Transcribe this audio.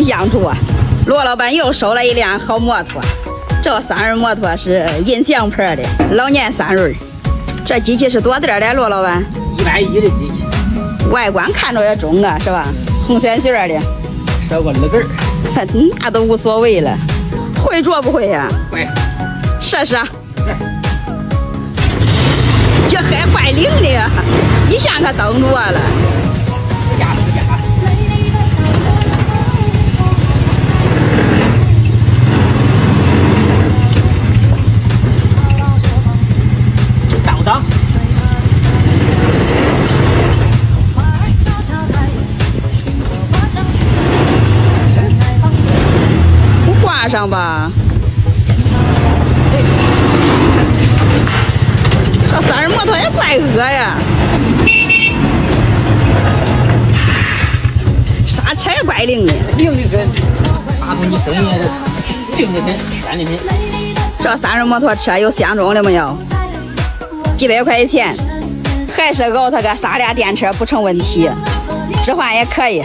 印象中啊，罗老板又收了一辆好摩托。这三轮摩托是印象牌的老年三轮。这机器是多大的？罗老板110的机器，外观看着也中啊，是吧？红线线的，少个耳根儿，那都无所谓了。会着不会呀？会。试试。这还怪灵的呀，一下可蹬住了。试驾。当。不挂上吧？这三轮摩托也怪恶呀，刹车也怪灵的，灵的很，发出你声音也灵的很，炫的很。这三轮摩托车有相中的没有？几百块钱，还是熬它个3辆电车不成问题，置换也可以。